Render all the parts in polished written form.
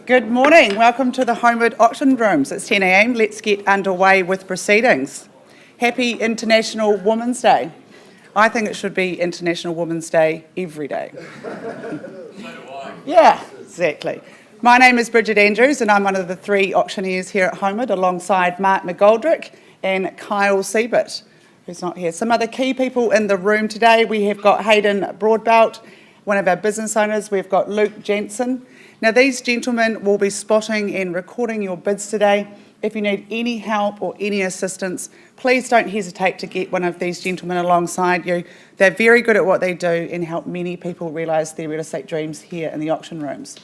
Good morning. Welcome to the Holmwood auction rooms. It's 10 a.m. Let's get underway with proceedings. Happy International Women's Day. I think it should be International Women's Day every day. Yeah, exactly. My name is Bridget Andrews and I'm one of the three auctioneers here at Holmwood alongside Mark McGoldrick and Kyle Siebert, who's not here. Some other key people in the room today. We have got Hayden Broadbelt, one of our business owners. We've got Luke Jensen. Now these gentlemen will be spotting and recording your bids today. If you need any help or any assistance, please don't hesitate to get one of these gentlemen alongside you. They're very good at what they do and help many people realise their real estate dreams here in the auction rooms.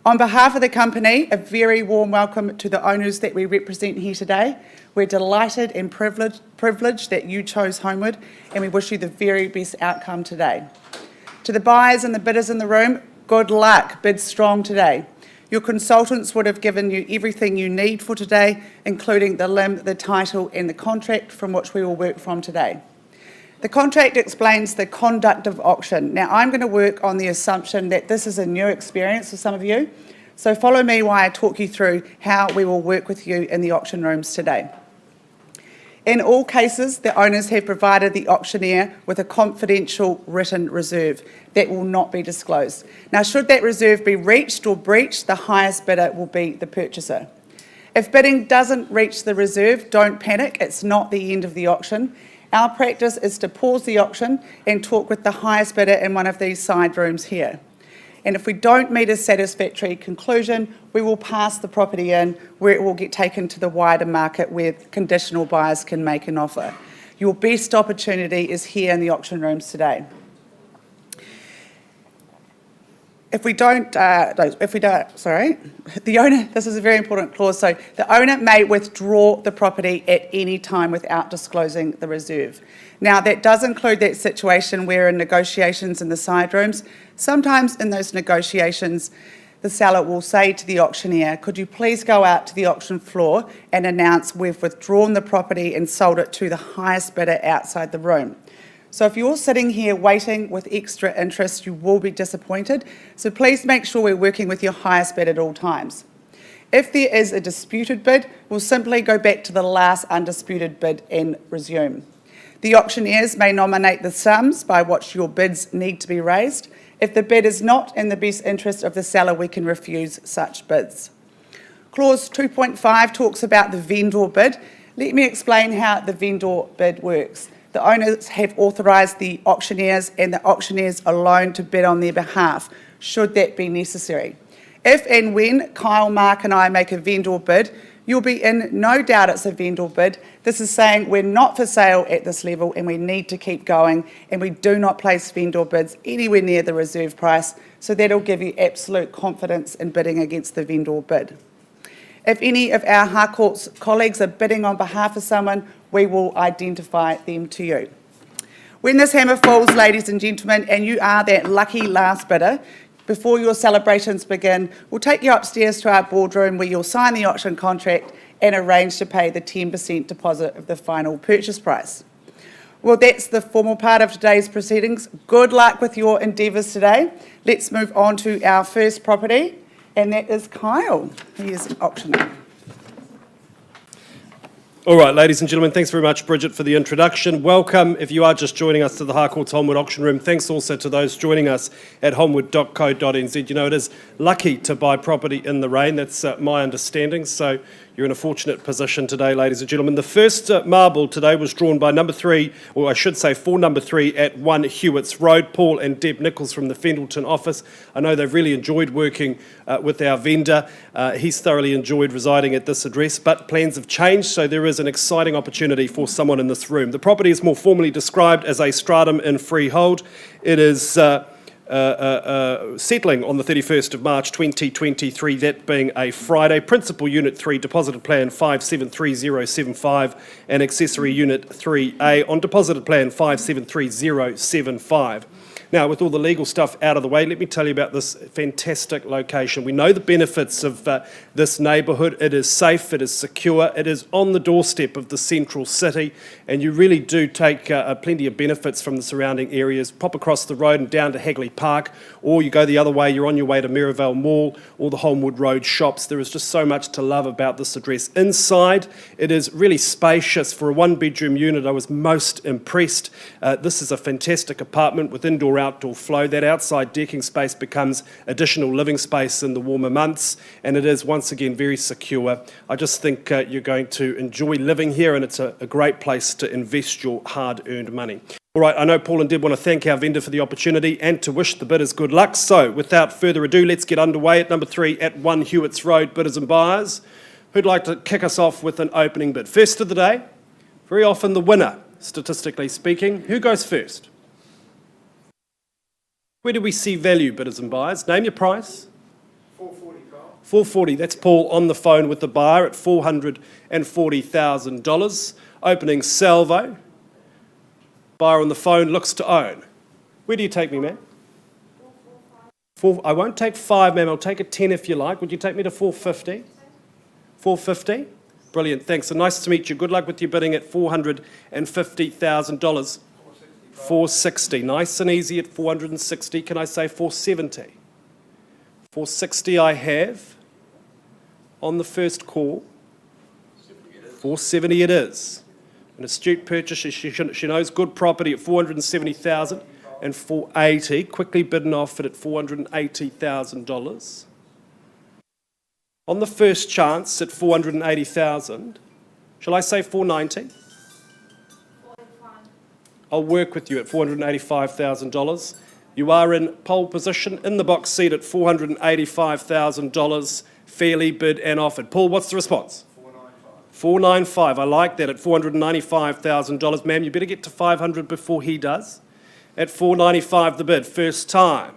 On behalf of the company, a very warm welcome to the owners that we represent here today. We're delighted and privileged that you chose Holmwood, and we wish you the very best outcome today. To the buyers and the bidders in the room, good luck. Bid strong today. Your consultants would have given you everything you need for today, including the LIM, the title and the contract from which we will work from today. The contract explains the conduct of auction. Now I'm going to work on the assumption that this is a new experience for some of you, so follow me while I talk you through how we will work with you in the auction rooms today. In all cases, the owners have provided the auctioneer with a confidential written reserve that will not be disclosed. Now, should that reserve be reached or breached, the highest bidder will be the purchaser. If bidding doesn't reach the reserve, don't panic. It's not the end of the auction. Our practice is to pause the auction and talk with the highest bidder in one of these side rooms here. And if we don't meet a satisfactory conclusion, we will pass the property in where it will get taken to the wider market where conditional buyers can make an offer. Your best opportunity is here in the auction rooms today. This is a very important clause, so the owner may withdraw the property at any time without disclosing the reserve. Now that does include that situation where in negotiations in the side rooms, sometimes in those negotiations, the seller will say to the auctioneer, could you please go out to the auction floor and announce we've withdrawn the property and sold it to the highest bidder outside the room. So if you're sitting here waiting with extra interest, you will be disappointed. So please make sure we're working with your highest bid at all times. If there is a disputed bid, we'll simply go back to the last undisputed bid and resume. The auctioneers may nominate the sums by which your bids need to be raised. If the bid is not in the best interest of the seller, we can refuse such bids. Clause 2.5 talks about the vendor bid. Let me explain how the vendor bid works. The owners have authorised the auctioneers and the auctioneers alone to bid on their behalf, should that be necessary. If and when Kyle, Mark and I make a vendor bid, you'll be in no doubt it's a vendor bid. This is saying we're not for sale at this level and we need to keep going, and we do not place vendor bids anywhere near the reserve price, so that'll give you absolute confidence in bidding against the vendor bid. If any of our Harcourt's colleagues are bidding on behalf of someone, we will identify them to you. When this hammer falls, ladies and gentlemen, and you are that lucky last bidder, before your celebrations begin, we'll take you upstairs to our boardroom where you'll sign the auction contract and arrange to pay the 10% deposit of the final purchase price. Well, that's the formal part of today's proceedings. Good luck with your endeavours today. Let's move on to our first property, and that is Kyle. He is an auctioneer. All right, ladies and gentlemen, thanks very much, Bridget, for the introduction. Welcome, if you are just joining us, to the Harcourt's Holmwood Auction Room. Thanks also to those joining us at holmwood.co.nz. You know, it is lucky to buy property in the rain. That's my understanding. So you're in a fortunate position today, ladies and gentlemen. The first marble today was drawn by number 3, or I should say for number 3 at 1 Hewitt's Road, Paul and Deb Nichols from the Fendleton office. I know they've really enjoyed working with our vendor. He's thoroughly enjoyed residing at this address, but plans have changed, so there is an exciting opportunity for someone in this room. The property is more formally described as a stratum in freehold. It is settling on the 31st of March 2023, that being a Friday. Principal Unit 3, Deposited Plan 573075, and Accessory Unit 3A on Deposited Plan 573075. Now, with all the legal stuff out of the way, let me tell you about this fantastic location. We know the benefits of this neighbourhood. It is safe, it is secure, it is on the doorstep of the central city, and you really do take plenty of benefits from the surrounding areas. Pop across the road and down to Hagley Park, or you go the other way, you're on your way to Merivale Mall or the Holmwood Road shops. There is just so much to love about this address. Inside, it is really spacious. For a one-bedroom unit, I was most impressed. This is a fantastic apartment with indoor-outdoor flow. That outside decking space becomes additional living space in the warmer months, and it is, once again, very secure. I just think you're going to enjoy living here, and it's a great place to invest your hard-earned money. All right, I know Paul and Deb want to thank our vendor for the opportunity and to wish the bidders good luck. So, without further ado, let's get underway at number 3 at 1 Hewitt's Road, bidders and buyers. Who'd like to kick us off with an opening bid? First of the day, very often the winner, statistically speaking. Who goes first? Where do we see value, bidders and buyers? Name your price. 440, Carl. 440, that's Paul on the phone with the buyer at $440,000. Opening salvo. Buyer on the phone looks to own. Where do you take me, ma'am? I won't take 5, ma'am. I'll take a 10 if you like. Would you take me to 450? 450? Brilliant, thanks. So nice to meet you. Good luck with your bidding at $450,000. 460. Nice and easy at 460. Can I say 470? 460 I have on the first call. 470 it is. An astute purchaser, she knows good property at 470,000 and 480. Quickly bidden off it at $480,000. On the first chance at 480,000, shall I say 490? I'll work with you at $485,000. You are in pole position in the box seat at $485,000, fairly bid and offered. Paul, what's the response? 495. I like that at $495,000. Ma'am, you better get to 500 before he does. At 495 the bid, first time.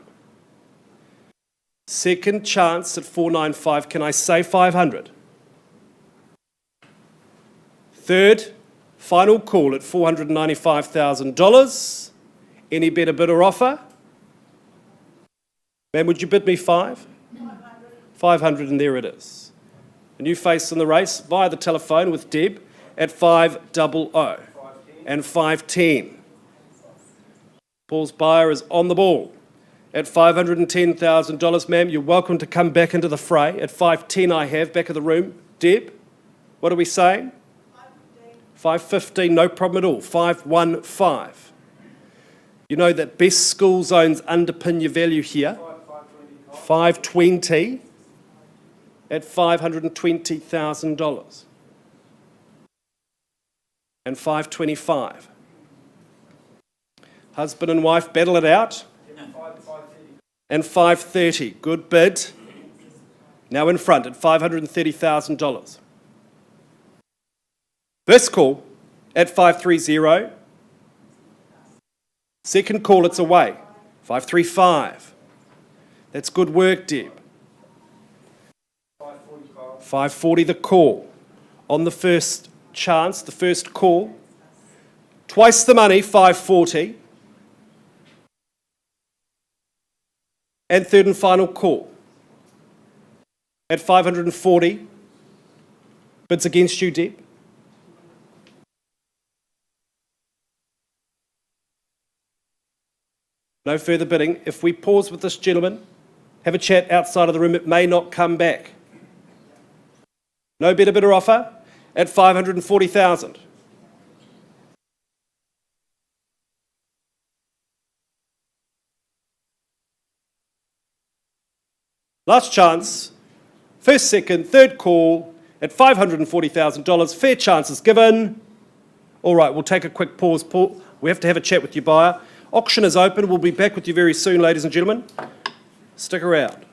Second chance at 495. Can I say 500? Third, final call at $495,000. Any better bid or offer? Ma'am, would you bid me 5? 500, and there it is. A new face in the race via the telephone with Deb at 500 and 510. Paul's buyer is on the ball at $510,000. Ma'am, you're welcome to come back into the fray. At 510 I have, back of the room. Deb, what are we saying? 515, no problem at all. 515. You know that best school zones underpin your value here. 520 at $520,000. And 525. Husband and wife battle it out. And 530. Good bid. Now in front at $530,000. First call at 530. Second call, it's away. 535. That's good work, Deb. 540 the call. On the first chance, the first call. Twice the money, 540. And third and final call. At 540. Bids against you, Deb. No further bidding. If we pause with this gentleman, have a chat outside of the room, it may not come back. No better bidder offer at 540,000. Last chance, first, second, third call at $540,000. Fair chance is given. All right, we'll take a quick pause, Paul. We have to have a chat with your buyer. Auction is open. We'll be back with you very soon, ladies and gentlemen. Stick around.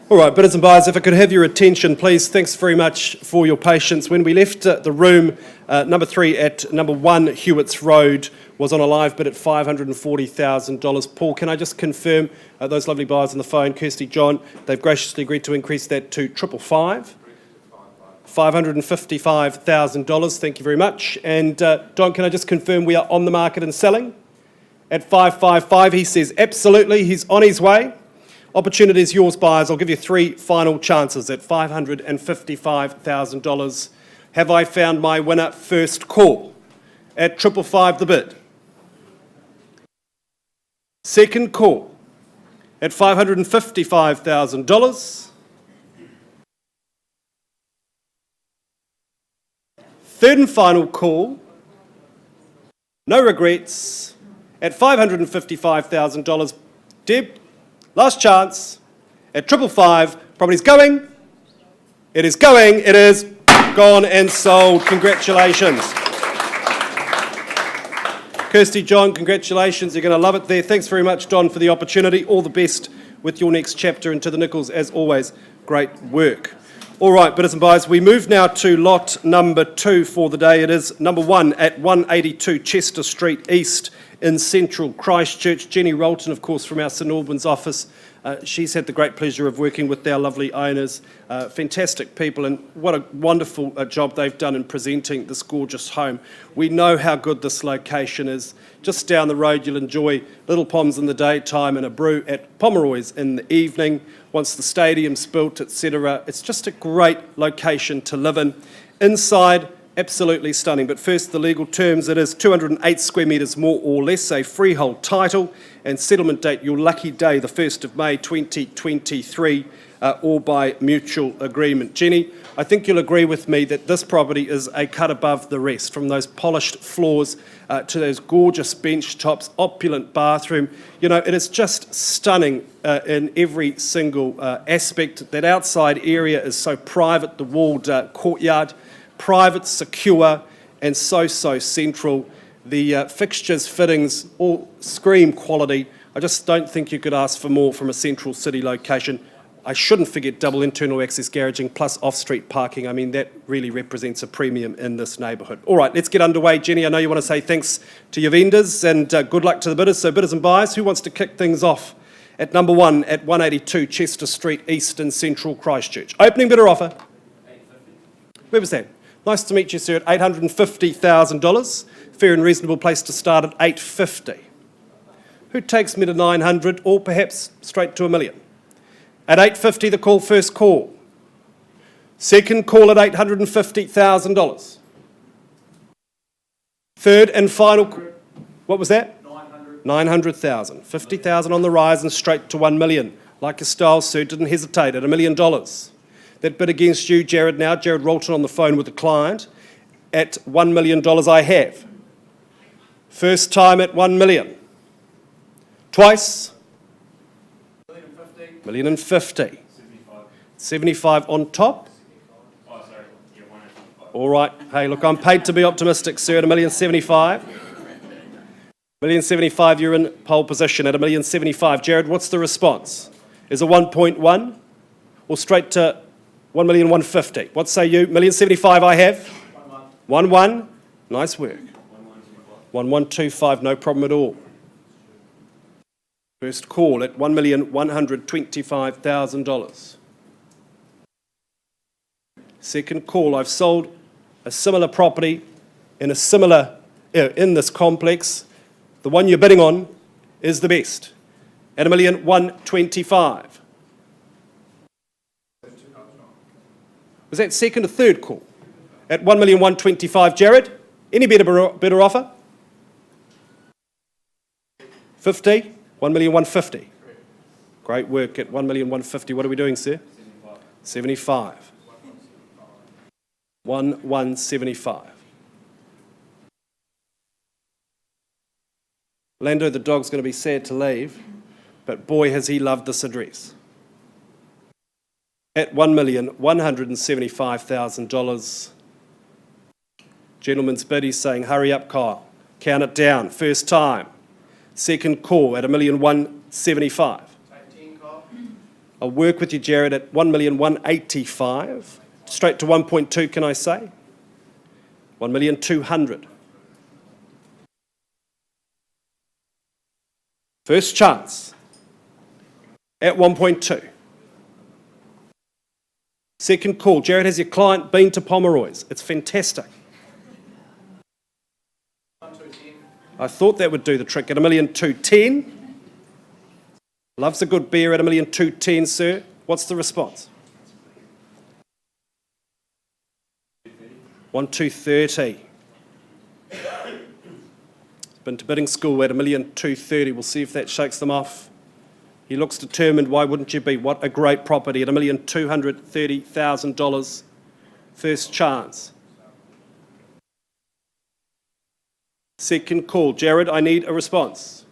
All right, bidders and buyers, if I could have your attention, please. Thanks very much for your patience. When we left the room, number 3 at number 1 Hewitt's Road was on a live bid at $540,000. Paul, can I just confirm those lovely buyers on the phone, Kirsty, John, they've graciously agreed to increase that to $555,000. Thank you very much. And Don, can I just confirm we are on the market and selling? At 555, he says absolutely, he's on his way. Opportunity is yours, buyers. I'll give you 3 final chances at $555,000. Have I found my winner? First call at 555 the bid. Second call at $555,000. Third and final call, no regrets, at $555,000. Deb, last chance at 555. Property's going. It is going. It is gone and sold. Congratulations. Kirsty, John, congratulations. You're going to love it there. Thanks very much, Don, for the opportunity. All the best with your next chapter. And to the Nichols, as always, great work. All right, bidders and buyers, we move now to lot number 2 for the day. It is number 1 at 182 Chester Street East in central Christchurch. Jenny Rolton, of course, from our St Albans office. She's had the great pleasure of working with our lovely owners. Fantastic people, and what a wonderful job they've done in presenting this gorgeous home. We know how good this location is. Just down the road, you'll enjoy Little Poms in the daytime and a brew at Pomeroy's in the evening. Once the stadium's built, etc. It's just a great location to live in. Inside, absolutely stunning. But first, the legal terms. It is 208 square metres more or less, a freehold title, and settlement date, your lucky day, the 1st of May 2023, all by mutual agreement. Jenny, I think you'll agree with me that this property is a cut above the rest, from those polished floors to those gorgeous bench tops, opulent bathroom. You know, it is just stunning in every single aspect. That outside area is so private, the walled courtyard, private, secure, and so central. The fixtures, fittings, all scream quality. I just don't think you could ask for more from a central city location. I shouldn't forget double internal access garaging plus off-street parking. I mean, that really represents a premium in this neighbourhood. All right, let's get underway. Jenny, I know you want to say thanks to your vendors and good luck to the bidders. So bidders and buyers, who wants to kick things off at number 1 at 182 Chester Street East in central Christchurch? Opening bidder offer. Where was that? Nice to meet you, sir, at $850,000. Fair and reasonable place to start at $850. Who takes me to 900 or perhaps straight to $1 million? At $850, the call, first call. Second call at $850,000. Third and final call. What was that? 900,000. 50,000 on the rise and straight to $1 million. Like your style, sir, didn't hesitate at $1 million. That bid against you, Jared, now. Jared Rolton on the phone with the client. At $1 million I have. First time at $1 million. Twice. $1.50 million. 75 on top. All right. Hey, look, I'm paid to be optimistic, sir, at $1.75 million. $1.75 you're in pole position at $1.75 million. Jared, what's the response? Is it 1.1 or straight to $1.150 million? What say you? $1.75 I have. 1.1. Nice work. 1.125, no problem at all. First call at $1,125,000. Second call. I've sold a similar property in in this complex. The one you're bidding on is the best at $1,125,000. Was that second or third call? At $1,125,000, Jared? Any better offer? 50? $1,150,000. Great work at $1,150,000. What are we doing, sir? 75. 1,175. Lando, the dog's going to be sad to leave, but boy, has he loved this address. At $1,175,000. Gentleman's bid, he's saying, hurry up, Kyle. Count it down. First time. Second call at $1,175,000. I'll work with you, Jared, at 1,185,000. Straight to 1.2, can I say? 1,200,000. First chance at 1.2. Second call. Jared, has your client been to Pomeroy's? It's fantastic. I thought that would do the trick at 1,210,000. Loves a good beer at 1,210,000, sir. What's the response? 1,230,000. Been to bidding school at 1,230,000. We'll see if that shakes them off. He looks determined. Why wouldn't you be? What a great property at $1,230,000. First chance. Second call. Jared, I need a response.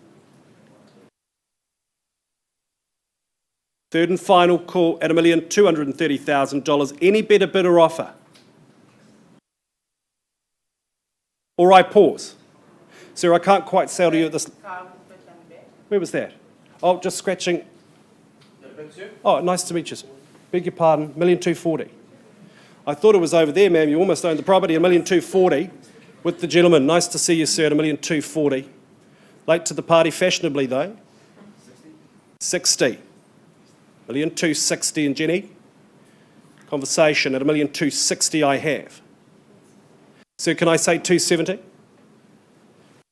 Third and final call at $1,230,000. Any better bid or offer? Or I pause. Sir, I can't quite sell to you at this. Where was that? Oh, just scratching. Oh, nice to meet you, sir. Beg your pardon, 1,240,000. I thought it was over there, ma'am. You almost owned the property at 1,240,000 with the gentleman. Nice to see you, sir, at 1,240,000. Late to the party fashionably, though. 60. 1,260,000, and Jenny. Conversation at 1,260,000 I have. Sir, can I say 270?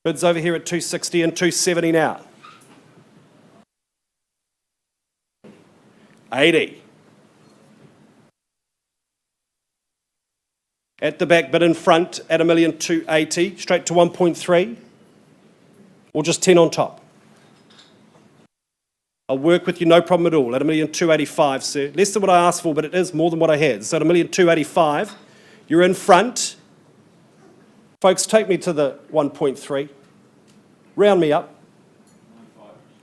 Bids over here at 260 and 270 now. 80. At the back, bid in front at 1,280,000, straight to 1.3, or just 10 on top. I'll work with you, no problem at all, at 1,285,000, sir. Less than what I asked for, but it is more than what I had. So at 1,285,000, you're in front. Folks, take me to the 1.3. Round me up.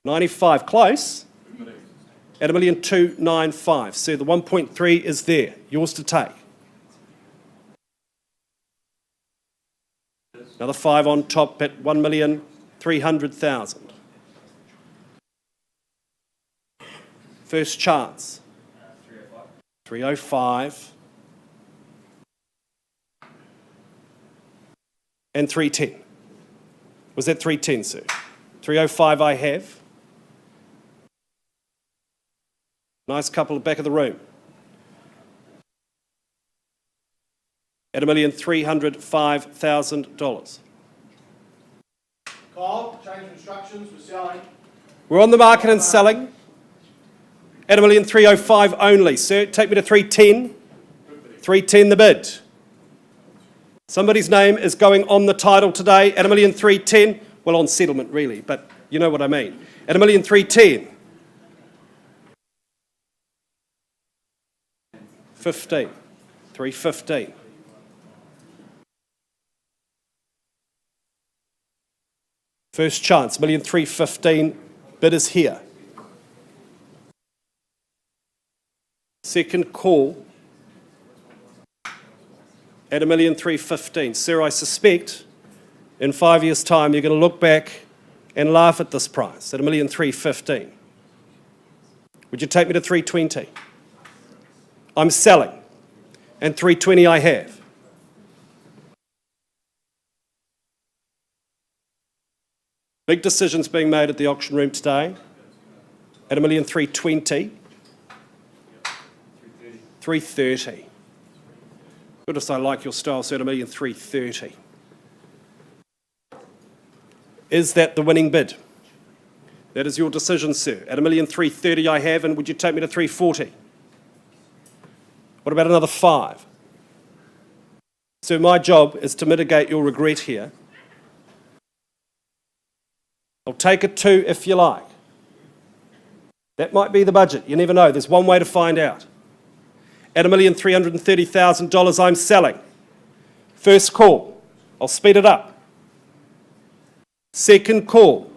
95, close. At 1,295,000. So the 1.3 is there, yours to take. Another 5 on top at 1,300,000. First chance. 305. And 310. Was that 310, sir? 305 I have. Nice couple at the back of the room. At $1,305,000. Kyle, change of instructions, we're selling. We're on the market and selling. At 1,305,000 only, sir. Take me to 310. 310 the bid. Somebody's name is going on the title today at 1,310,000. Well, on settlement, really, but you know what I mean. At 1,310,000. 15. 315. First chance, 1,315,000. Bid is here. Second call at 1,315,000. Sir, I suspect in 5 years' time you're going to look back and laugh at this price at 1,315,000. Would you take me to 320? I'm selling, and 320 I have. Big decisions being made at the auction room today at 1,320,000. 330. Goodness, I like your style, sir, at 1,330,000. Is that the winning bid? That is your decision, sir. At 1,330,000 I have, and would you take me to 340? What about another 5? So my job is to mitigate your regret here. I'll take a 2 if you like. That might be the budget. You never know. There's one way to find out. At $1,330,000, I'm selling. First call. I'll speed it up. Second call.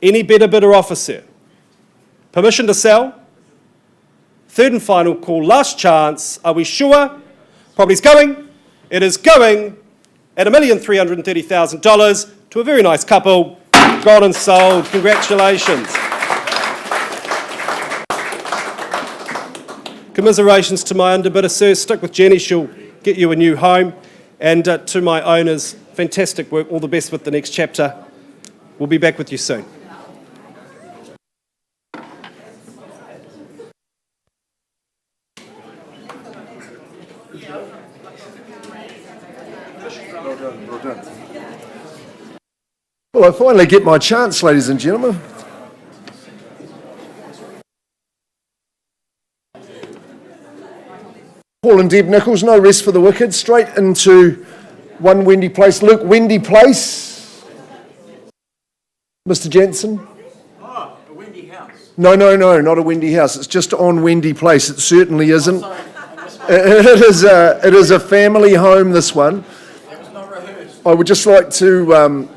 Any better bidder offer, sir? Permission to sell? Third and final call. Last chance. Are we sure? Property's going. It is going at $1,330,000 to a very nice couple. Gone and sold. Congratulations. Commiserations to my underbidder, sir. Stick with Jenny, she'll get you a new home. And to my owners, fantastic work. All the best with the next chapter. We'll be back with you soon. Well, I finally get my chance, ladies and gentlemen. Paul and Deb Nichols, no rest for the wicked. Straight into One Wendy Place. Luke, Wendy Place. Mr. Jensen? Oh, a windy house. No, not a Wendy House. It's just on Wendy Place. It certainly isn't. It is a family home, this one. That was not rehearsed. I would just like to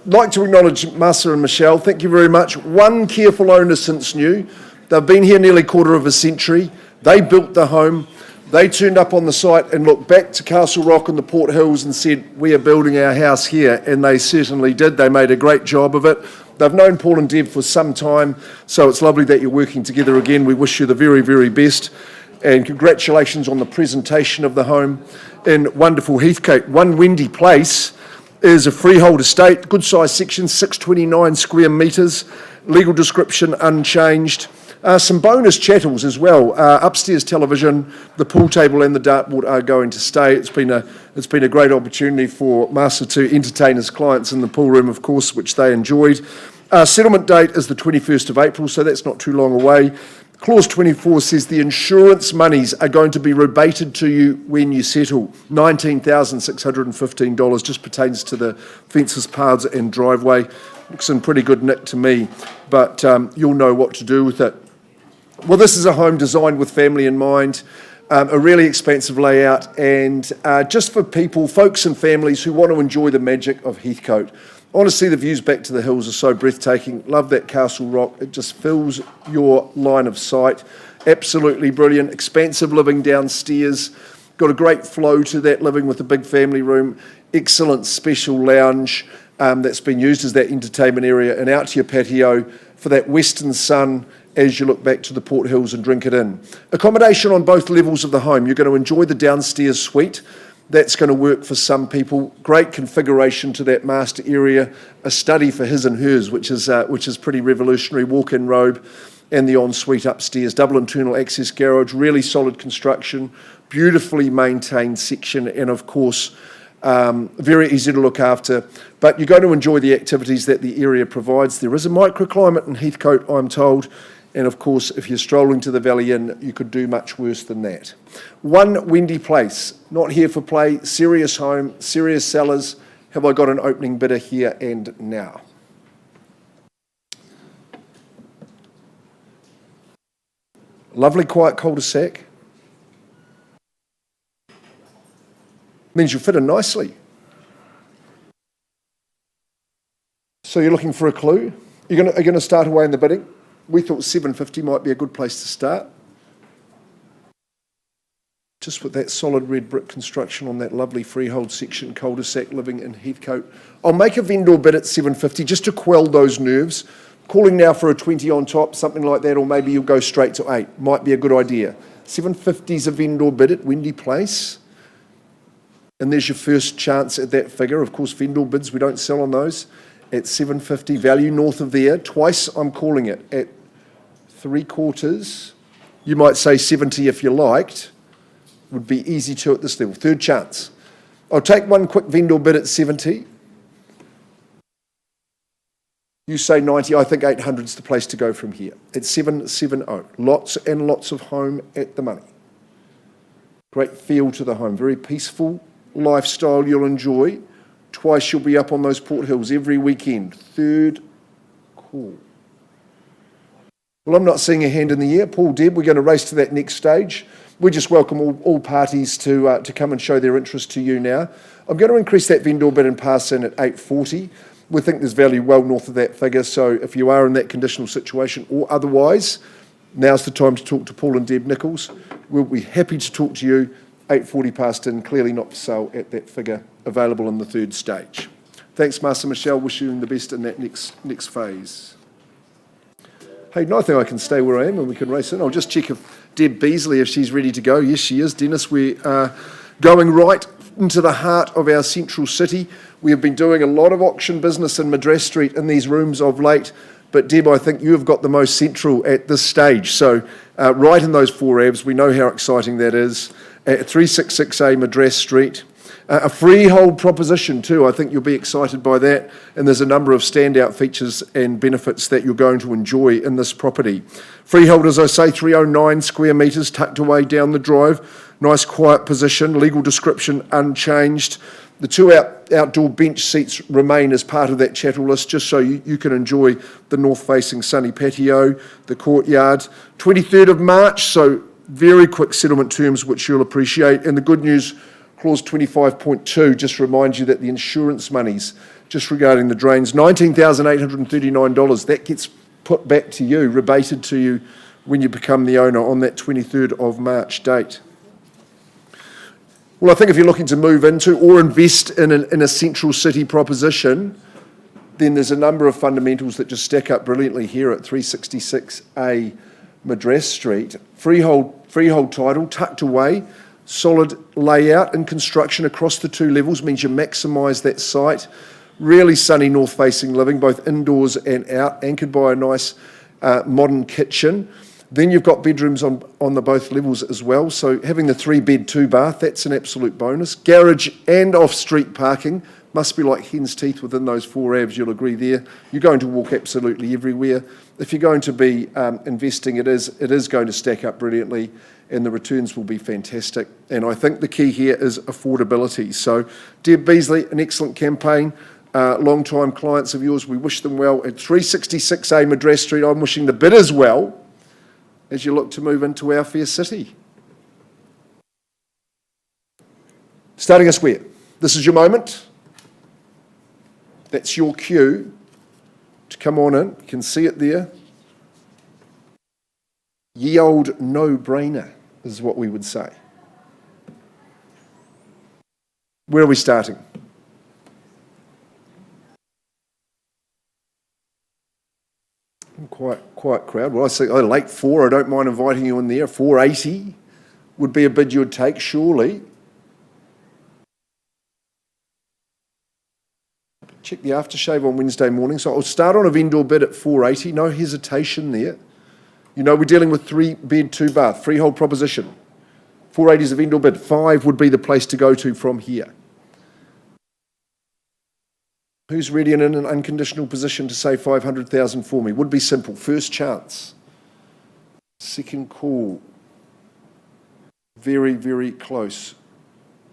acknowledge Masa and Michelle. Thank you very much. One careful owner since new. They've been here nearly a quarter of a century. They built the home. They turned up on the site and looked back to Castle Rock and the Port Hills and said, we are building our house here. And they certainly did. They made a great job of it. They've known Paul and Deb for some time, so it's lovely that you're working together again. We wish you the very, very best. And congratulations on the presentation of the home in wonderful Heathcote. One Wendy Place is a freehold estate, good size section, 629 square metres, legal description unchanged. Some bonus chattels as well. Upstairs television, the pool table and the dartboard are going to stay. It's been a great opportunity for Master to entertain his clients in the pool room, of course, which they enjoyed. Settlement date is the 21st of April, so that's not too long away. Clause 24 says the insurance monies are going to be rebated to you when you settle. $19,615 just pertains to the fences, paths and driveway. Looks in pretty good nick to me, but you'll know what to do with it. Well, this is a home designed with family in mind, a really expansive layout, and just for people, folks and families who want to enjoy the magic of Heathcote. Honestly, the views back to the hills are so breathtaking. Love that Castle Rock. It just fills your line of sight. Absolutely brilliant. Expansive living downstairs. Got a great flow to that living with a big family room. Excellent special lounge that's been used as that entertainment area, and out to your patio for that western sun as you look back to the Port Hills and drink it in. Accommodation on both levels of the home. You're going to enjoy the downstairs suite. That's going to work for some people. Great configuration to that master area. A study for his and hers, which is pretty revolutionary. Walk-in robe and the ensuite upstairs. Double internal access garage. Really solid construction. Beautifully maintained section, and of course, very easy to look after. But you're going to enjoy the activities that the area provides. There is a microclimate in Heathcote, I'm told. And of course, if you're strolling to the Valley Inn, you could do much worse than that. One Wendy Place, not here for play, serious home, serious sellers. Have I got an opening bidder here and now? Lovely quiet cul-de-sac. Means you'll fit in nicely. So you're looking for a clue? You're going to start away in the bidding? We thought 750 might be a good place to start. Just with that solid red brick construction on that lovely freehold section, cul-de-sac living in Heathcote. I'll make a vendor bid at 750 just to quell those nerves. Calling now for a 20 on top, something like that, or maybe you'll go straight to 8. Might be a good idea. 750 is a vendor bid at Wendy Place. And there's your first chance at that figure. Of course, vendor bids, we don't sell on those. At 750, value north of there. Twice I'm calling it at 3/4. You might say 70 if you liked. Would be easy to at this level. Third chance. I'll take one quick vendor bid at 70. You say 90, I think 800 is the place to go from here. At 770. Lots and lots of home at the money. Great feel to the home. Very peaceful lifestyle you'll enjoy. Twice you'll be up on those Port Hills every weekend. Third call. Well, I'm not seeing a hand in the air. Paul, Deb, we're going to race to that next stage. We just welcome all parties to come and show their interest to you now. I'm going to increase that vendor bid and pass in at 840. We think there's value well north of that figure, so if you are in that conditional situation or otherwise, now's the time to talk to Paul and Deb Nichols. We'll be happy to talk to you. 840 passed in, clearly not for sale at that figure, available in the third stage. Thanks, Master Michelle. Wish you the best in that next phase. Hayden, I think I can stay where I am and we can race in. I'll just check if Deb Beasley, if she's ready to go. Yes, she is. Dennis, we are going right into the heart of our central city. We have been doing a lot of auction business in Madras Street in these rooms of late, but Deb, I think you have got the most central at this stage. So right in those 4 Avs, we know how exciting that is. At 366A Madras Street. A freehold proposition too, I think you'll be excited by that, and there's a number of standout features and benefits that you're going to enjoy in this property. Freehold, as I say, 309 square metres tucked away down the drive, nice quiet position, legal description unchanged. The 2 outdoor bench seats remain as part of that chattel list, just so you can enjoy the north-facing sunny patio, the courtyard. 23rd of March, so very quick settlement terms, which you'll appreciate, and the good news, Clause 25.2 just reminds you that the insurance monies, just regarding the drains, $19,839, that gets put back to you, rebated to you when you become the owner on that 23rd of March date. Well, I think if you're looking to move into or invest in a central city proposition, then there's a number of fundamentals that just stack up brilliantly here at 366A Madras Street. Freehold title, tucked away. Solid layout and construction across the 2 levels means you maximise that site. Really sunny north-facing living, both indoors and out, anchored by a nice modern kitchen. Then you've got bedrooms on the both levels as well. So having the 3-bed, 2-bath, that's an absolute bonus. Garage and off-street parking must be like hen's teeth within those 4 Avs, you'll agree there. You're going to walk absolutely everywhere. If you're going to be investing, it is going to stack up brilliantly, and the returns will be fantastic. And I think the key here is affordability. So Deb Beasley, an excellent campaign. Long-time clients of yours, we wish them well. At 366A Madras Street, I'm wishing the bidders well as you look to move into our fair city. Starting us where? This is your moment. That's your cue to come on in. You can see it there. Ye old no-brainer is what we would say. Where are we starting? Quite crowd. Well, I say, late 4, I don't mind inviting you in there. 480 would be a bid you'd take, surely. Check the aftershave on Wednesday morning. So I'll start on a vendor bid at 480. No hesitation there. You know, we're dealing with 3-bed, 2-bath, freehold proposition. 480 is a vendor bid. 5 would be the place to go to from here. Who's ready and in an unconditional position to say 500,000 for me? Would be simple. First chance. Second call. Very, very close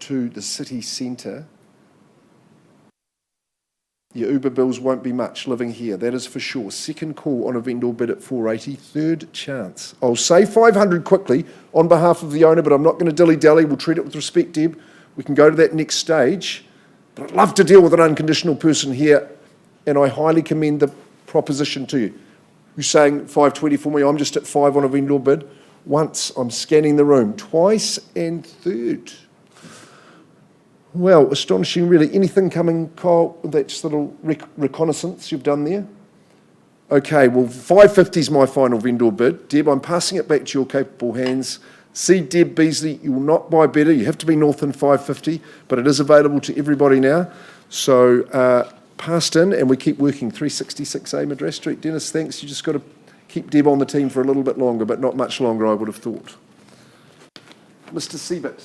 to the city centre. Your Uber bills won't be much living here, that is for sure. Second call on a vendor bid at 480. Third chance. I'll say 500 quickly on behalf of the owner, but I'm not going to dilly-dally. We'll treat it with respect, Deb. We can go to that next stage. But I'd love to deal with an unconditional person here, and I highly commend the proposition to you. You're saying 520 for me, I'm just at 5 on a vendor bid. Once, I'm scanning the room. Twice, and third. Well, astonishing really. Anything coming, Kyle, with that just little reconnaissance you've done there? Okay, well, 550 is my final vendor bid. Deb, I'm passing it back to your capable hands. See, Deb Beasley, you will not buy better. You have to be north than 550, but it is available to everybody now. So passed in, and we keep working. 366A Madras Street. Dennis, thanks. You just got to keep Deb on the team for a little bit longer, but not much longer, I would have thought. Mr. Siebert.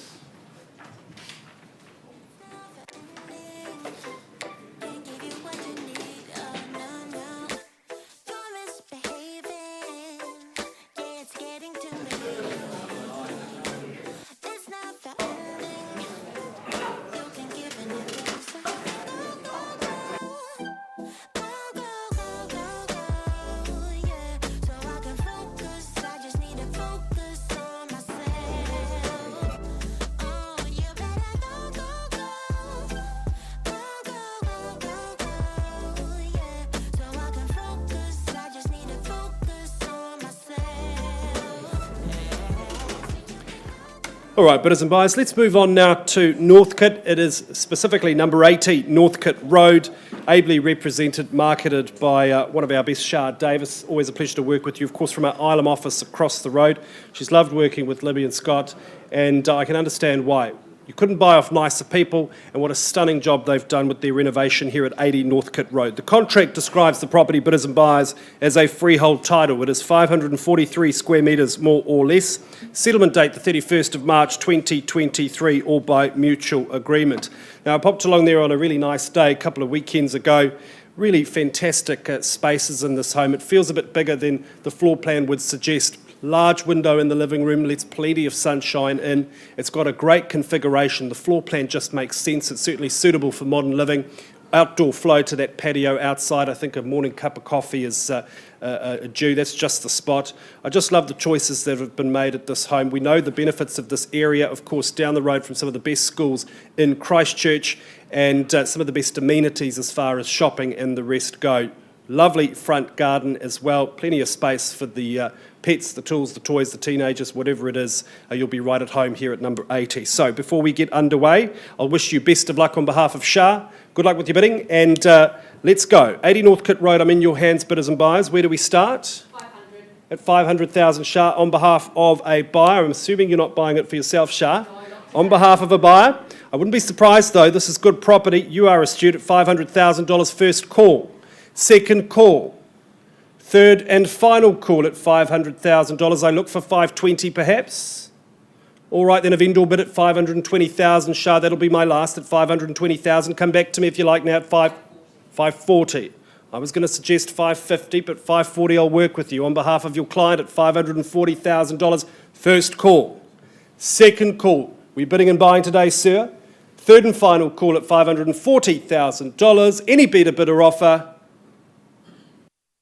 All right, bidders and buyers, let's move on now to Northcote. It is specifically number 80 Northcote Road, ably represented, marketed by one of our best, Shah Davis. Always a pleasure to work with you, of course, from our Ilam office across the road. She's loved working with Libby and Scott, and I can understand why. You couldn't buy off nicer people, and what a stunning job they've done with their renovation here at 80 Northcote Road. The contract describes the property, bidders and buyers, as a freehold title. It is 543 square metres, more or less. Settlement date, the 31st of March 2023, all by mutual agreement. Now, I popped along there on a really nice day a couple of weekends ago. Really fantastic spaces in this home. It feels a bit bigger than the floor plan would suggest. Large window in the living room lets plenty of sunshine in. It's got a great configuration. The floor plan just makes sense. It's certainly suitable for modern living. Outdoor flow to that patio outside. I think a morning cup of coffee is due. That's just the spot. I just love the choices that have been made at this home. We know the benefits of this area, of course, down the road from some of the best schools in Christchurch and some of the best amenities as far as shopping and the rest go. Lovely front garden as well. Plenty of space for the pets, the tools, the toys, the teenagers, whatever it is. You'll be right at home here at number 80. So before we get underway, I'll wish you best of luck on behalf of Shah. Good luck with your bidding, and let's go. 80 Northcote Road, I'm in your hands, bidders and buyers. Where do we start? 500. At 500,000, Shah, on behalf of a buyer. I'm assuming you're not buying it for yourself, Shah. On behalf of a buyer. I wouldn't be surprised, though. This is good property. You are astute at $500,000 first call. Second call. Third and final call at $500,000. I look for 520 perhaps. All right, then a vendor bid at 520,000. Shah, that'll be my last at 520,000. Come back to me if you like now at 540. I was going to suggest 550, but 540 I'll work with you on behalf of your client at $540,000. First call. Second call. We're bidding and buying today, sir. Third and final call at $540,000. Any bid or offer.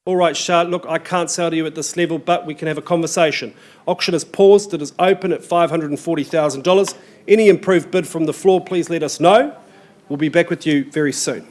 All right, Shah, look, I can't sell to you at this level, but we can have a conversation. Auction is paused. It is open at $540,000. Any improved bid from the floor, please let us know. We'll be back with you very soon.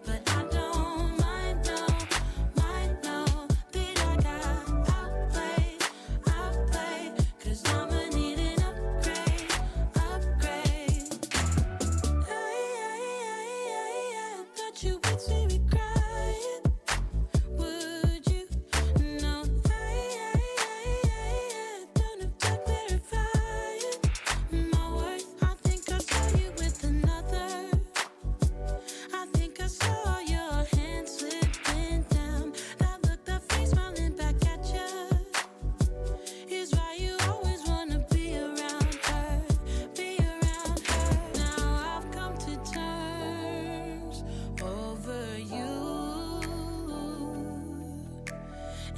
But I don't mind.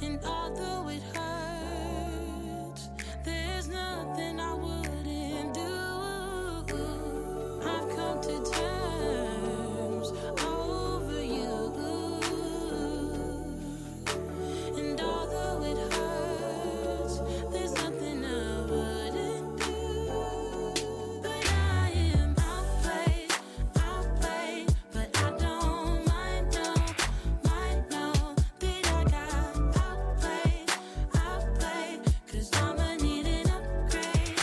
And although it hurts, there's nothing I wouldn't do. I've come to terms over you. And although it hurts, there's nothing I wouldn't do. But I am outplayed, but I don't mind, no, that I got outplayed, 'cause I'ma need an upgrade.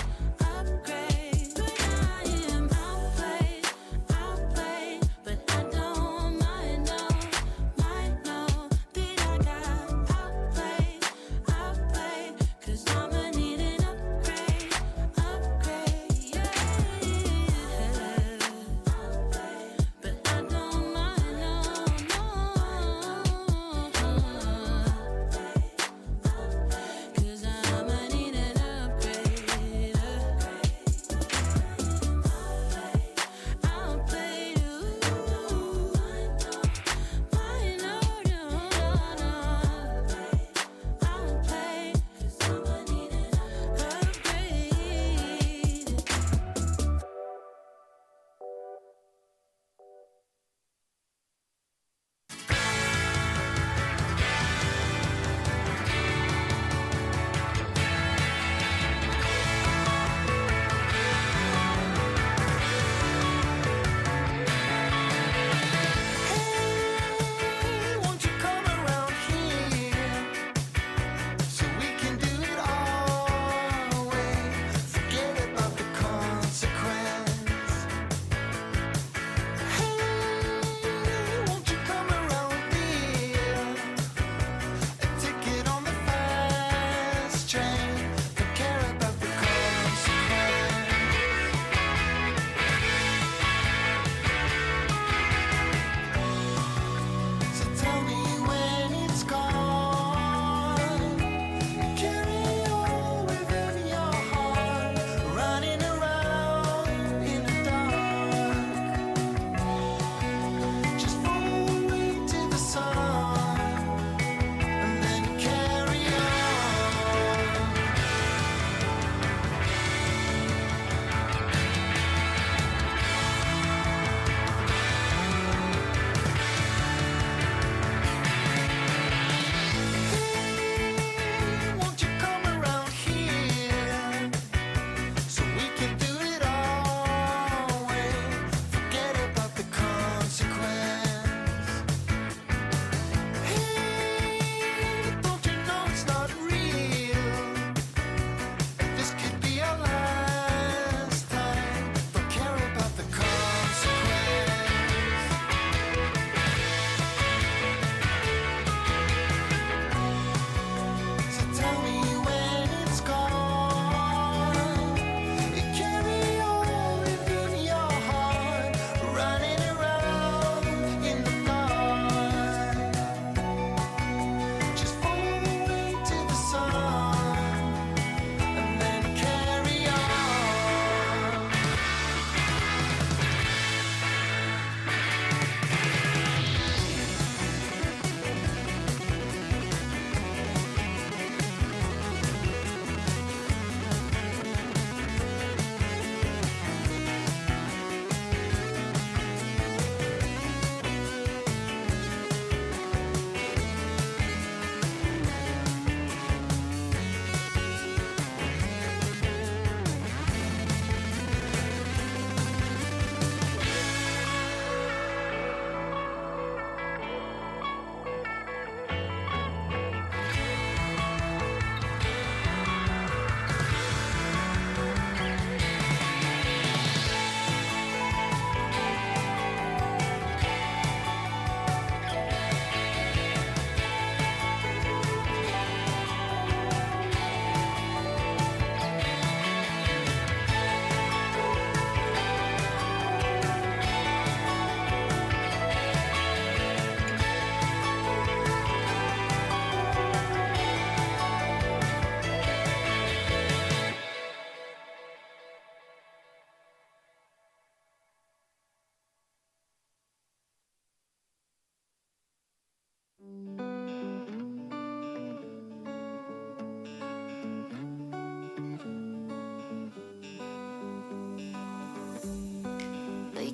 But I am outplayed,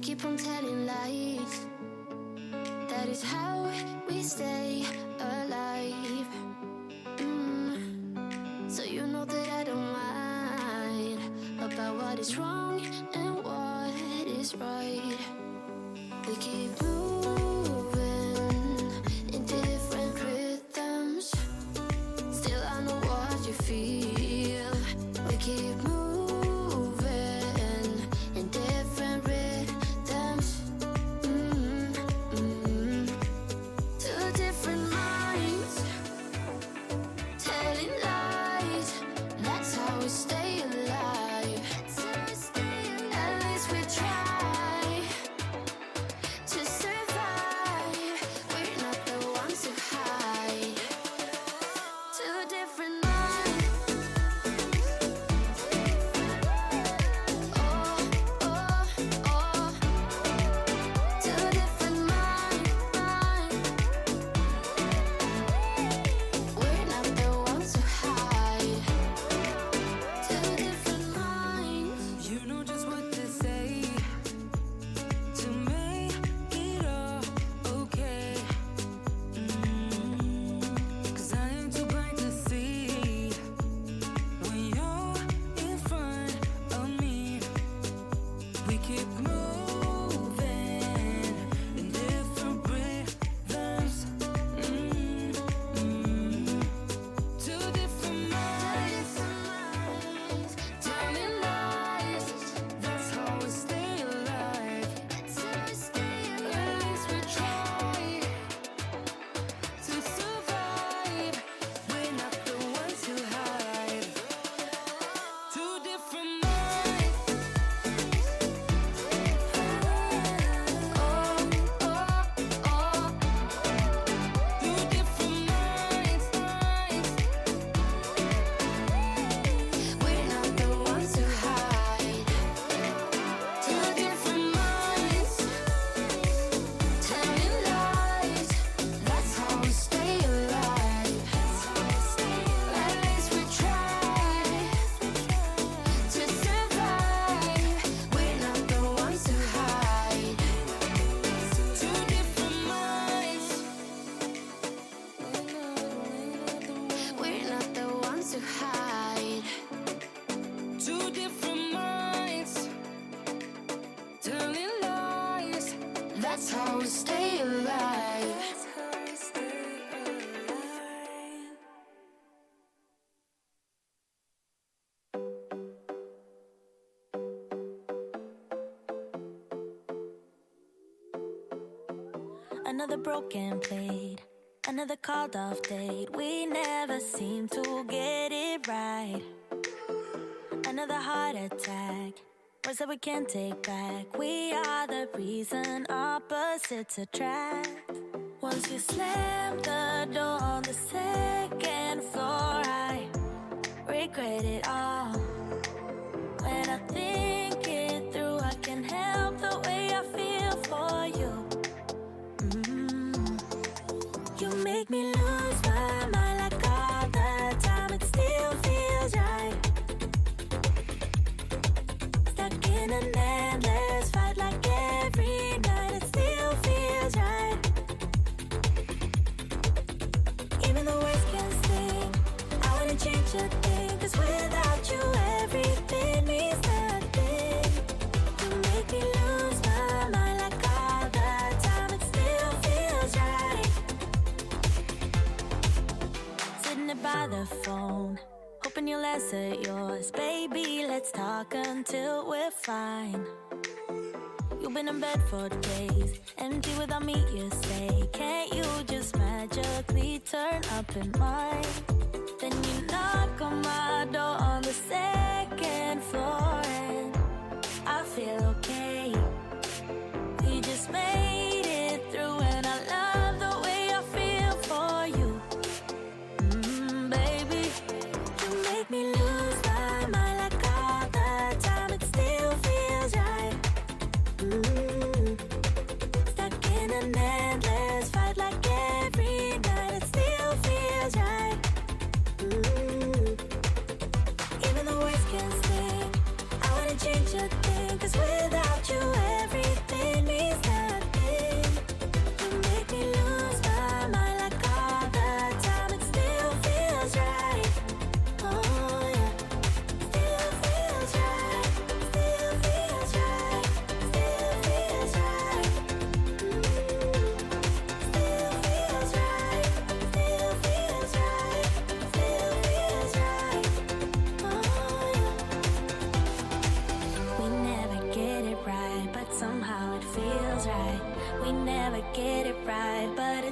keep on telling lies. That is how we stay alive. So you know that I don't mind about what is wrong and what is right. We keep moving in different rhythms. Still I know what you feel. We keep moving in different rhythms. Two different minds telling lies. That's how we stay alive. At least we try to survive. We're not the ones who hide. Two different minds. Oh, oh, oh. Two different minds. We're not the ones who hide. Two different minds. You know just what to say to make it all okay. 'Cause I ain't too blind to see when you're in front of me. We keep moving in different rhythms. Two different minds telling lies. That's how we stay alive. At least we try to survive. We're not the ones who hide. Two different minds. Oh, oh, oh. Two different minds. We're not the ones who hide. Two different minds telling lies. That's how we stay alive. At least we try to survive. We're not the ones who hide. Two different minds. We're not the ones who hide. Two different minds telling lies. That's how we stay alive. That's how we stay alive. Another broken plate, another called off date. We never seem to get it right. Another heart attack, words that we can't take back. We are the reason opposites attract. Once you slam the door on the second floor, I regret it all. When I think it through, I can't help the way I feel for you. You make me lose my mind like all the time. It still feels right. Stuck in an endless fight like every night. It still feels right. Even the words can sting. I wouldn't change a thing. 'Cause without you everything means nothing. You make me lose my mind like all the time. It still feels right. Sitting there by the phone, hoping you'll answer yours. Baby, let's talk until we're fine. You've been in bed for days, empty without me, you say. Can't you just magically turn up in mine? Then you knock on my door on the second floor, and I feel okay. We just made it through, and I love the way I feel for you. Baby, you make me lose my mind like all the time. It still feels right. Stuck in an endless fight like every night. It still feels right.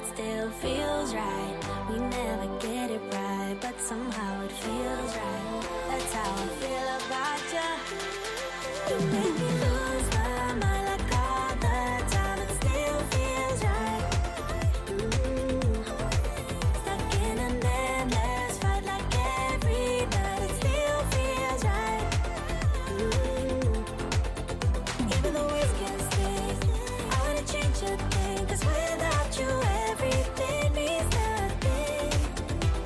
it still feels right. We never get it right, but somehow it feels right. That's how I feel about you. You make me lose my mind like all the time. It still feels right. Stuck in an endless fight like every night. It still feels right. Even though we can stay, I wanna change a thing. 'Cause without you, everything means nothing.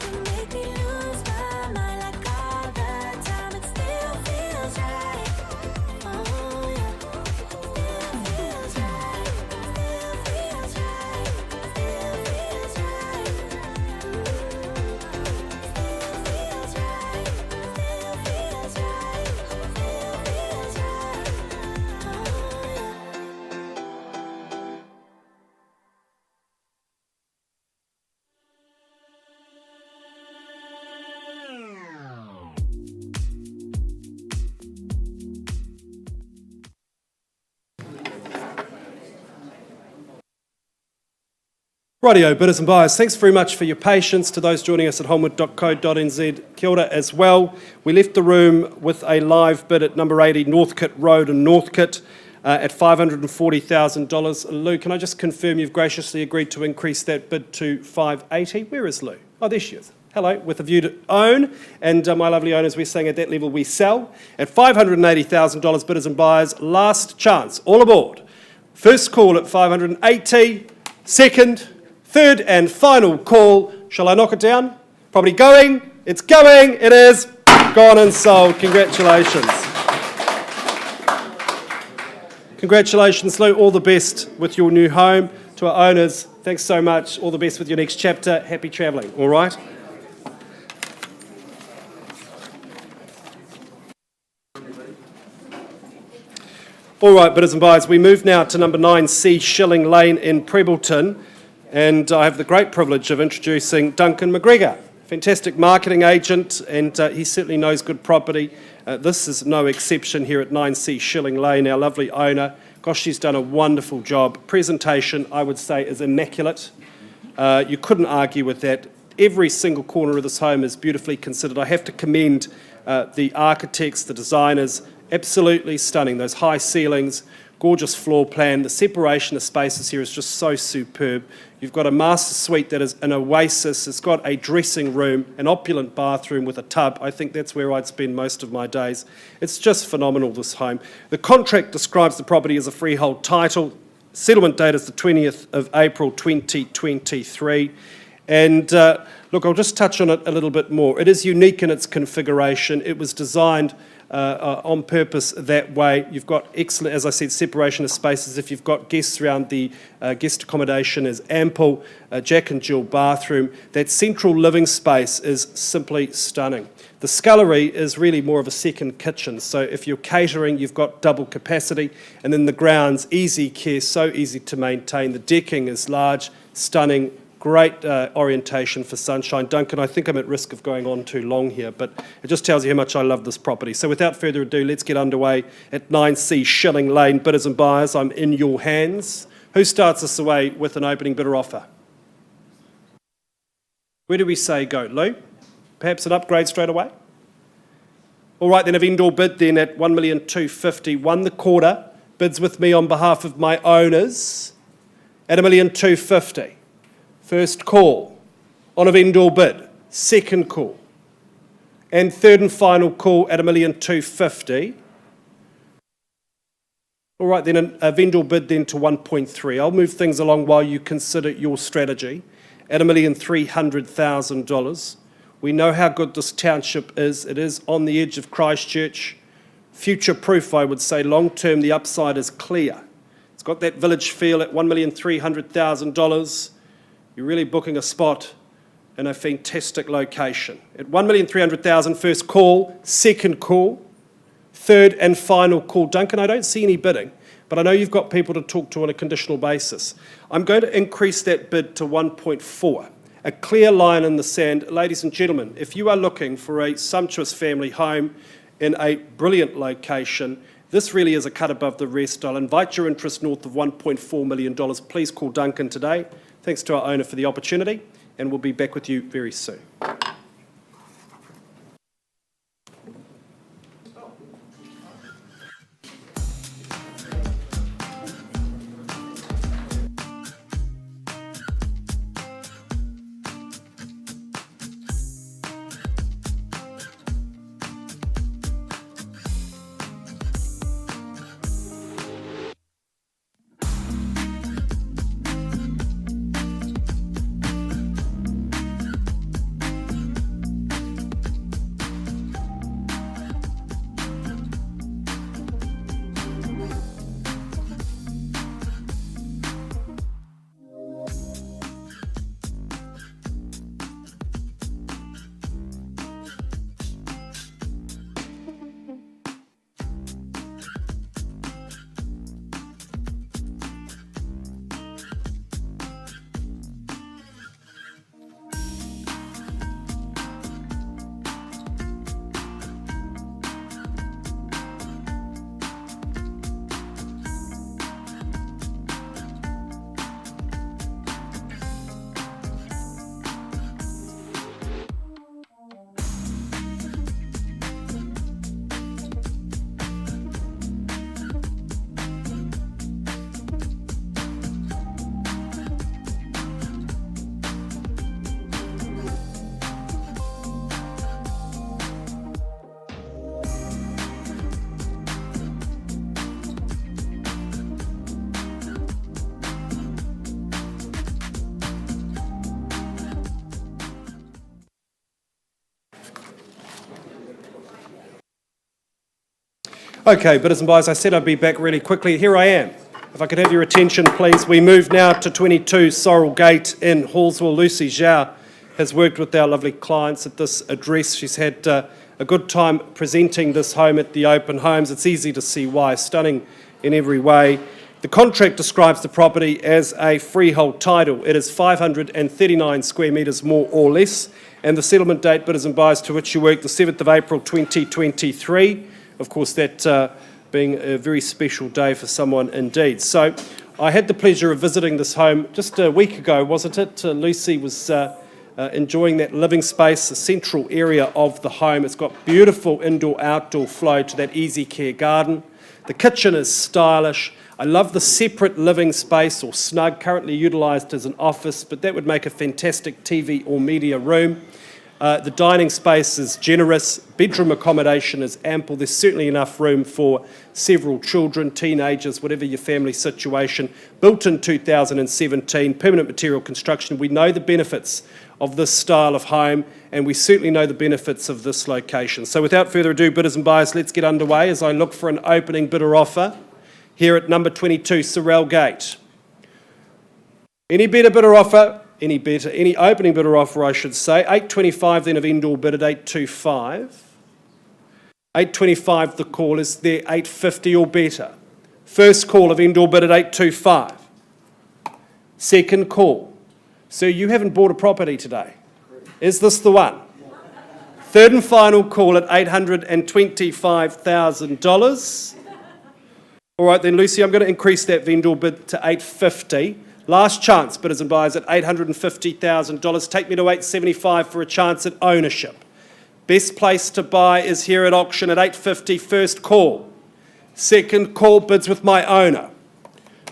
You make me lose my mind like all the time. It still feels right. Oh yeah, still feels right. Still feels right. Still feels right. Still feels right. Still feels right. Still feels right. Oh yeah. Rightio, bidders and buyers, thanks very much for your patience. To those joining us at holmwood.co.nz, kia ora as well. We left the room with a live bid at number 80 Northcote Road in Northcote at $540,000. Lou, can I just confirm you've graciously agreed to increase that bid to $580? Where is Lou? Oh, there she is. Hello, with a view to own. And my lovely owners, we're saying at that level we sell. At $580,000, bidders and buyers, last chance, all aboard. First call at $580, second, third and final call. Shall I knock it down? Probably going. It's going. It is gone and sold. Congratulations. Congratulations, Lou. All the best with your new home. To our owners, thanks so much. All the best with your next chapter. Happy travelling. All right? All right, bidders and buyers, we move now to number 9C Shilling Lane in Prebleton, and I have the great privilege of introducing Duncan McGregor, fantastic marketing agent, and he certainly knows good property. This is no exception here at 9C Shilling Lane, our lovely owner. Gosh, she's done a wonderful job. Presentation, I would say, is immaculate. You couldn't argue with that. Every single corner of this home is beautifully considered. I have to commend the architects, the designers. Absolutely stunning. Those high ceilings, gorgeous floor plan. The separation of spaces here is just so superb. You've got a master suite that is an oasis. It's got a dressing room, an opulent bathroom with a tub. I think that's where I'd spend most of my days. It's just phenomenal, this home. The contract describes the property as a freehold title. Settlement date is the 20th of April 2023. And look, I'll just touch on it a little bit more. It is unique in its configuration. It was designed on purpose that way. You've got excellent, as I said, separation of spaces. If you've got guests around, the guest accommodation is ample, Jack and Jill bathroom. That central living space is simply stunning. The scullery is really more of a second kitchen. So if you're catering, you've got double capacity. And then the grounds, easy care, so easy to maintain. The decking is large, stunning, great orientation for sunshine. Duncan, I think I'm at risk of going on too long here, but it just tells you how much I love this property. So without further ado, let's get underway at 9C Shilling Lane. Bidders and buyers, I'm in your hands. Who starts us away with an opening bidder offer? Where do we say go, Lou? Perhaps an upgrade straight away? All right, then a vendor bid then at $1,250,000. Won the quarter. Bids with me on behalf of my owners at $1,250,000. First call on a vendor bid, second call, and third and final call at $1,250,000. All right, then a vendor bid then to 1.3. I'll move things along while you consider your strategy at $1,300,000. We know how good this township is. It is on the edge of Christchurch. Future-proof, I would say. Long-term, the upside is clear. It's got that village feel at $1,300,000. You're really booking a spot in a fantastic location. At $1,300,000, first call, second call, third and final call. Duncan, I don't see any bidding, but I know you've got people to talk to on a conditional basis. I'm going to increase that bid to 1.4. A clear line in the sand. Ladies and gentlemen, if you are looking for a sumptuous family home in a brilliant location, this really is a cut above the rest. I'll invite your interest north of $1.4 million. Please call Duncan today. Thanks to our owner for the opportunity, and we'll be back with you very soon. Okay, bidders and buyers, I said I'd be back really quickly. Here I am. If I could have your attention, please. We move now to 22 Sorrel Gate in Hallswell. Lucy Zhao has worked with our lovely clients at this address. She's had a good time presenting this home at the open homes. It's easy to see why. Stunning in every way. The contract describes the property as a freehold title. It is 539 square metres more or less, and the settlement date, bidders and buyers, to which you work, the 7th of April 2023. Of course, that being a very special day for someone indeed. So I had the pleasure of visiting this home just a week ago, wasn't it? Lucy was enjoying that living space, the central area of the home. It's got beautiful indoor-outdoor flow to that easy care garden. The kitchen is stylish. I love the separate living space, or snug, currently utilised as an office, but that would make a fantastic TV or media room. The dining space is generous, bedroom accommodation is ample, there's certainly enough room for several children, teenagers, whatever your family situation. Built in 2017, permanent material construction. We know the benefits of this style of home, and we certainly know the benefits of this location. So without further ado, bidders and buyers, let's get underway as I look for an opening bidder offer here at number 22 Sorrel Gate. Any better bidder offer? Any opening bidder offer, I should say. 825 then of indoor bid at 825. 825 the call, is there 850 or better? First call of indoor bid at 825. Second call. So you haven't bought a property today. Is this the one? Third and final call at $825,000. All right then, Lucy, I'm going to increase that vendor bid to 850. Last chance, bidders and buyers, at $850,000. Take me to 875 for a chance at ownership. Best place to buy is here at auction at 850, first call. Second call, bids with my owner.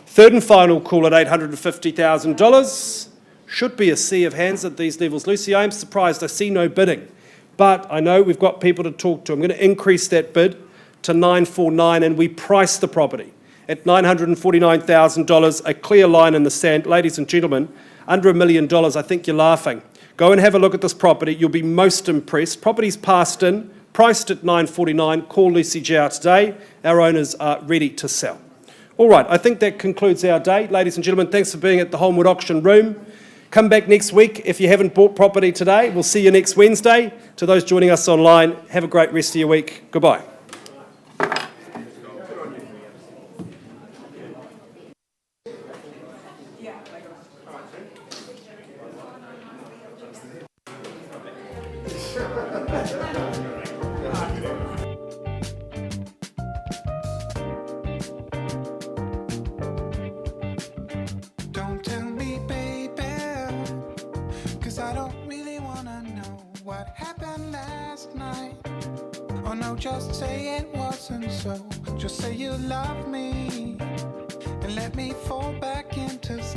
Third and final call at $850,000. Should be a sea of hands at these levels. Lucy, I am surprised. I see no bidding. But I know we've got people to talk to. I'm going to increase that bid to 949, and we price the property at $949,000, a clear line in the sand. Ladies and gentlemen, under $1 million, I think you're laughing. Go and have a look at this property. You'll be most impressed. Property's passed in, priced at $949. Call Lucy Zhao today. Our owners are ready to sell. All right, I think that concludes our day. Ladies and gentlemen, thanks for being at the Holmwood Auction Room. Come back next week if you haven't bought property today. We'll see you next Wednesday. To those joining us online, have a great rest of your week. Goodbye. Don't tell me, baby, no, just say it wasn't so. Just say you love me and let me fall back into